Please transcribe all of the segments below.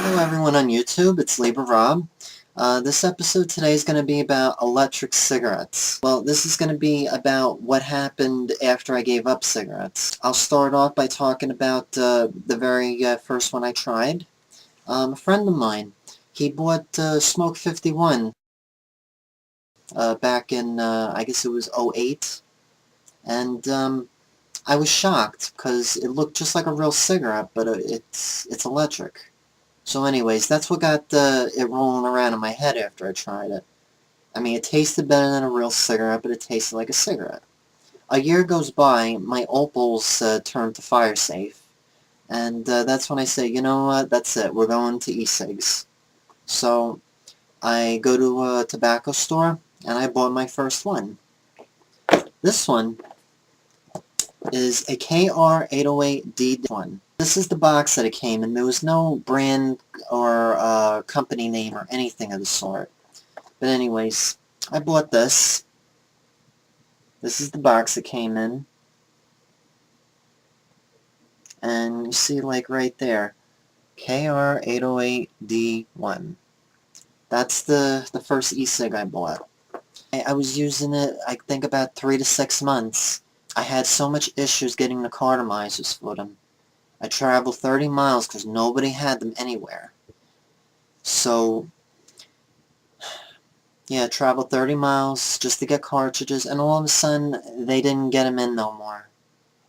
Hello everyone on YouTube, it's Libra Rob. This episode today is going to be about electric cigarettes. Well, this is going to be about what happened after I gave up cigarettes. I'll start off by talking about the very first one I tried. A friend of mine, he bought Smoke 51 back in, I guess it was '08, and I was shocked because it looked just like a real cigarette, but it's electric. So anyways, that's what got it rolling around in my head after I tried it. I mean, it tasted better than a real cigarette, but it tasted like a cigarette. A year goes by, my Opals turn to fire safe, and that's when I say, you know what, that's it, we're going to E-Cigs. So I go to a tobacco store, and I bought my first one. This one is a KR808D1. This is the box that it came in. There was no brand or company name or anything of the sort. But anyways, I bought this. This is the box it came in. And you see, like, right there, KR808D1. That's the first E-Cig I bought. I was using it, I think, about 3 to 6 months. I had so much issues getting the cartomizers for them. I traveled 30 miles because nobody had them anywhere. So, yeah, I traveled 30 miles just to get cartridges, and all of a sudden, they didn't get them in no more.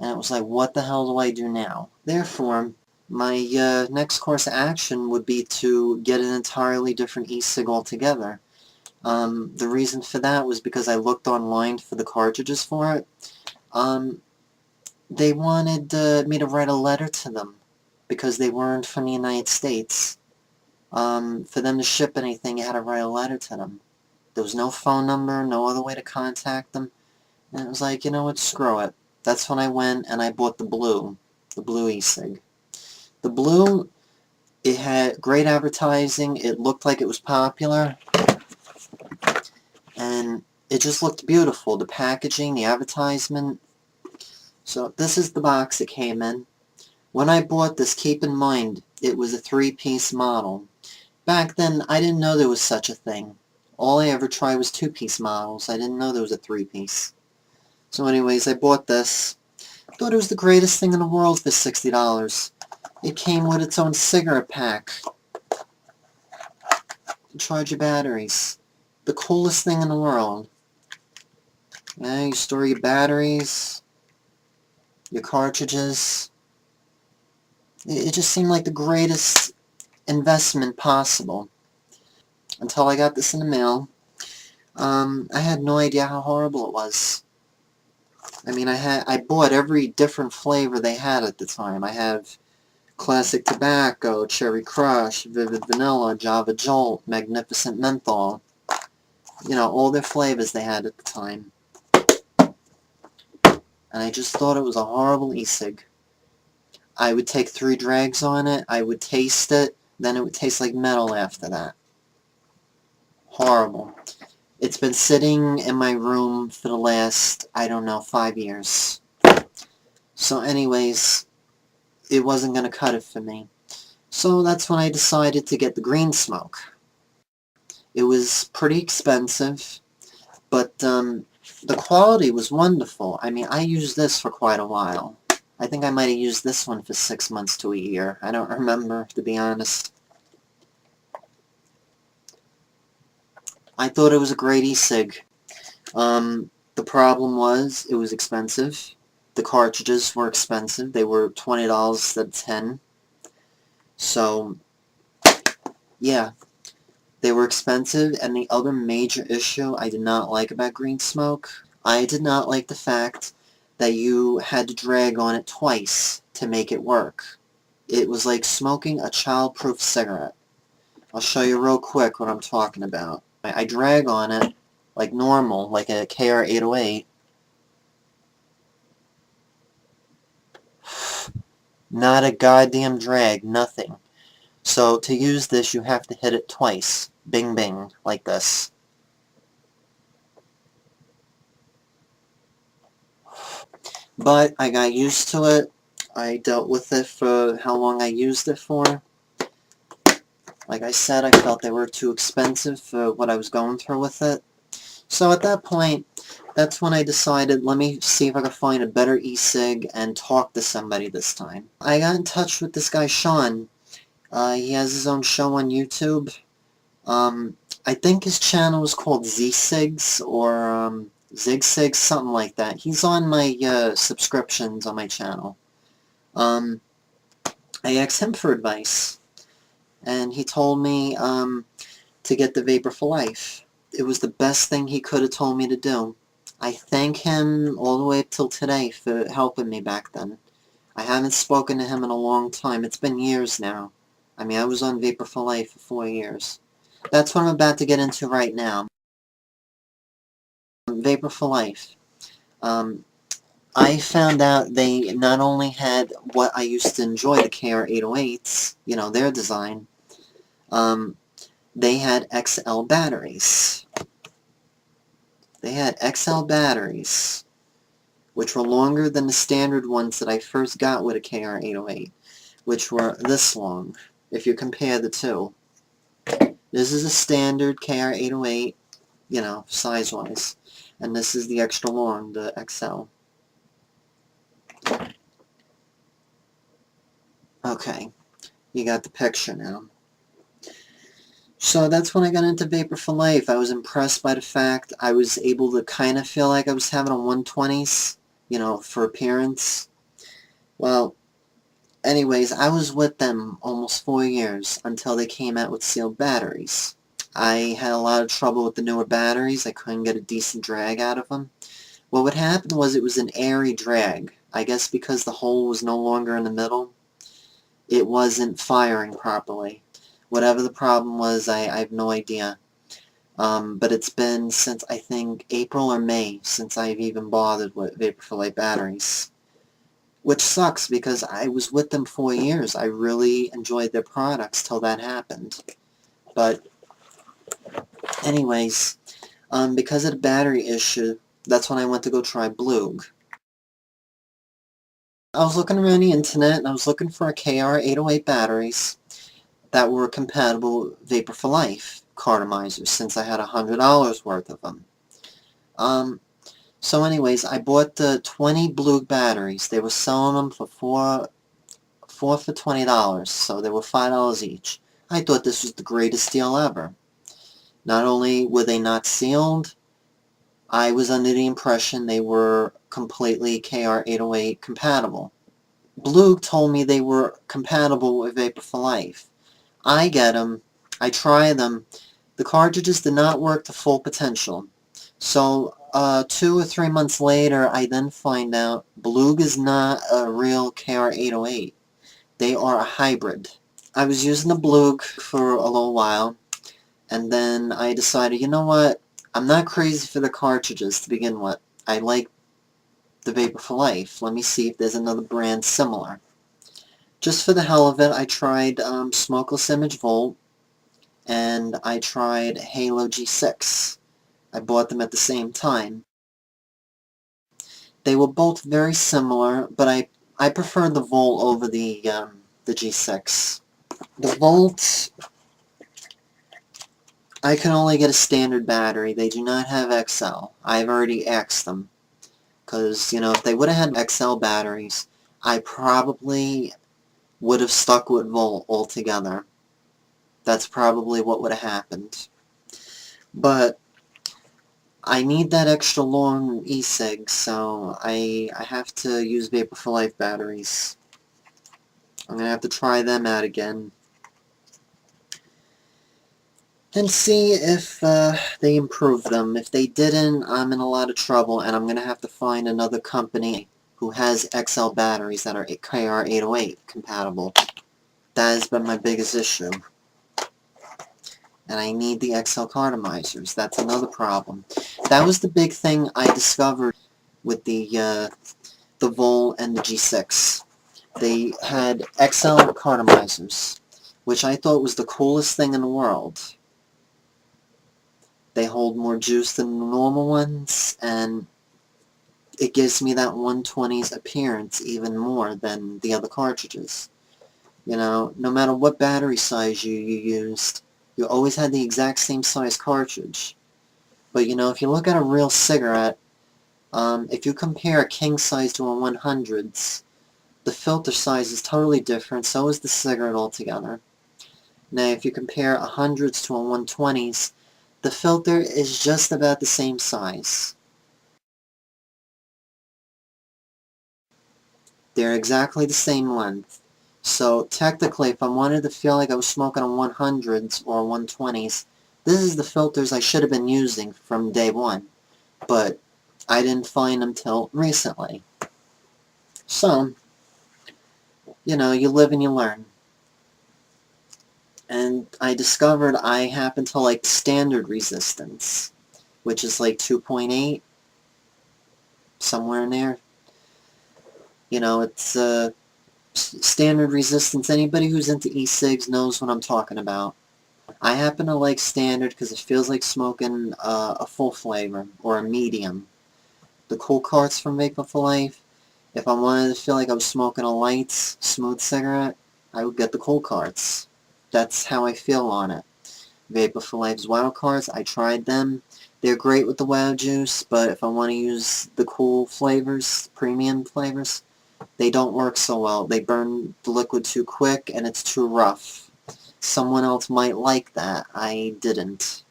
And it was like, what the hell do I do now? Therefore, my next course of action would be to get an entirely different E-Cig altogether. The reason for that was because I looked online for the cartridges for it. They wanted me to write a letter to them because they weren't from the United States. For them to ship anything, you had to write a letter to them. There was no phone number, no other way to contact them. And it was like, you know what, screw it. That's when I went and I bought the blue E-Cig. The blue, it had great advertising. It looked like it was popular. And it just looked beautiful. The packaging, the advertisement. So this is the box it came in. When I bought this, keep in mind, it was a 3-piece model. Back then, I didn't know there was such a thing. All I ever tried was 2-piece models. I didn't know there was a 3-piece. So anyways, I bought this. Thought it was the greatest thing in the world for $60. It came with its own cigarette pack to charge your batteries. The coolest thing in the world. Yeah, you store your batteries, your cartridges. It just seemed like the greatest investment possible. Until I got this in the mail. I had no idea how horrible it was. I mean, I bought every different flavor they had at the time. I have Classic Tobacco, Cherry Crush, Vivid Vanilla, Java Jolt, Magnificent Menthol. You know, all their flavors they had at the time. And I just thought it was a horrible E-Cig. I would take 3 drags on it, I would taste it, then it would taste like metal after that. Horrible. It's been sitting in my room for the last, I don't know, 5 years. So anyways, it wasn't going to cut it for me. So that's when I decided to get the green smoke. It was pretty expensive, but the quality was wonderful. I mean, I used this for quite a while. I think I might have used this one for 6 months to a year. I don't remember, to be honest. I thought it was a great E-Cig. The problem was, it was expensive. The cartridges were expensive. They were $20 instead of $10. So, yeah. They were expensive, and the other major issue I did not like about green smoke, I did not like the fact that you had to drag on it twice to make it work. It was like smoking a child-proof cigarette. I'll show you real quick what I'm talking about. I drag on it like normal, like a KR808. Not a goddamn drag, nothing. So to use this, you have to hit it twice. Bing bing, like this. But I got used to it. I dealt with it for how long I used it for. Like I said, I felt they were too expensive for what I was going through with it. So at that point, that's when I decided, let me see if I can find a better E-Cig and talk to somebody this time. I got in touch with this guy, Sean. He has his own show on YouTube. I think his channel is called Z-Cigs or Zig-Sig, something like that. He's on my subscriptions on my channel. I asked him for advice, and he told me to get the Vapor for Life. It was the best thing he could have told me to do. I thank him all the way up till today for helping me back then. I haven't spoken to him in a long time. It's been years now. I mean, I was on Vapor for Life for 4 years. That's what I'm about to get into right now. Vapor for Life. I found out they not only had what I used to enjoy, the KR808s, you know, their design, they had XL batteries. They had XL batteries, which were longer than the standard ones that I first got with a KR808, which were this long, if you compare the two. This is a standard KR808, you know, size-wise, and this is the extra long, the XL. Okay, you got the picture now. So that's when I got into Vapor for Life. I was impressed by the fact I was able to kind of feel like I was having a 120s, you know, for appearance. Well, anyways, I was with them almost 4 years until they came out with sealed batteries. I had a lot of trouble with the newer batteries. I couldn't get a decent drag out of them. What would happen was it was an airy drag. I guess because the hole was no longer in the middle, it wasn't firing properly. Whatever the problem was, I have no idea. But it's been since, I think, April or May since I've even bothered with Vapor for Life batteries. Which sucks because I was with them 4 years. I really enjoyed their products till that happened. But, anyways, because of the battery issue, that's when I went to go try Blug. I was looking around the internet and I was looking for a KR808 batteries that were compatible with Vapor for Life cartomizers, since I had $100 worth of them. So anyways, I bought the 20 Blug batteries. They were selling them for four for $20, so they were $5 each. I thought this was the greatest deal ever. Not only were they not sealed, I was under the impression they were completely KR808 compatible. Blug told me they were compatible with Vapor for Life. I get them, I try them, the cartridges did not work to full potential. So 2 or 3 months later, I then find out Blug is not a real KR808. They are a hybrid. I was using the Blug for a little while, and then I decided, you know what, I'm not crazy for the cartridges to begin with. I like the Vapor for Life. Let me see if there's another brand similar. Just for the hell of it, I tried Smokeless Image Volt, and I tried Halo G6. I bought them at the same time. They were both very similar, but I preferred the Volt over the G6. The Volt, I can only get a standard battery. They do not have XL. I've already asked them. Because, you know, if they would have had XL batteries, I probably would have stuck with Volt altogether. That's probably what would have happened. But I need that extra long E-Cig, so I have to use Vapor for Life batteries. I'm going to have to try them out again. And see if they improve them. If they didn't, I'm in a lot of trouble, and I'm going to have to find another company who has XL batteries that are KR808 compatible. That has been my biggest issue. And I need the XL cartomizers. That's another problem. That was the big thing I discovered with the Volt and the G6. They had XL cartomizers, which I thought was the coolest thing in the world. They hold more juice than the normal ones, and it gives me that 120's appearance even more than the other cartridges. You know, no matter what battery size you used, you always had the exact same size cartridge. But you know, if you look at a real cigarette, if you compare a king size to a 100's, the filter size is totally different, so is the cigarette altogether. Now, if you compare a 100's to a 120's, the filter is just about the same size. They're exactly the same length. So technically, if I wanted to feel like I was smoking a 100's or a 120's, this is the filters I should have been using from day one. But I didn't find them till recently. So, you know, you live and you learn. And I discovered I happen to like standard resistance, which is like 2.8, somewhere in there. You know, it's standard resistance. Anybody who's into E-Cigs knows what I'm talking about. I happen to like standard because it feels like smoking a full flavor or a medium. The cool carts from Vapor for Life, if I wanted to feel like I was smoking a light, smooth cigarette, I would get the cool carts. That's how I feel on it. Vapor for Life's Wow carts, I tried them. They're great with the Wow juice, but if I want to use the cool flavors, premium flavors, they don't work so well. They burn the liquid too quick and it's too rough. Someone else might like that. I didn't.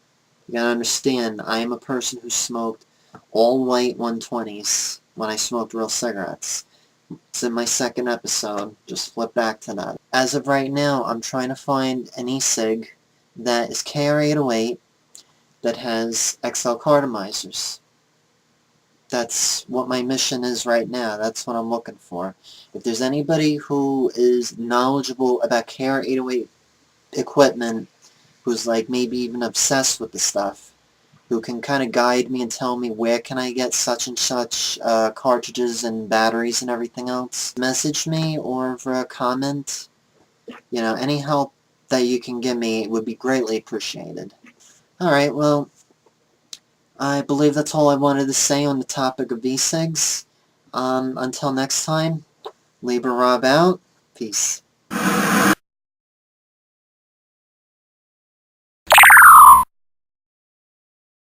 You gotta understand, I am a person who smoked all white 120s when I smoked real cigarettes. It's in my second episode. Just flip back to that. As of right now, I'm trying to find an E-Cig that is KR808 that has XL cartomizers. That's what my mission is right now. That's what I'm looking for. If there's anybody who is knowledgeable about KR808 equipment, who's like maybe even obsessed with the stuff, who can kind of guide me and tell me where can I get such and such cartridges and batteries and everything else, message me or comment. You know, any help that you can give me would be greatly appreciated. Alright, well, I believe that's all I wanted to say on the topic of E-Cigs. Until next time, Libra Rob out. Peace.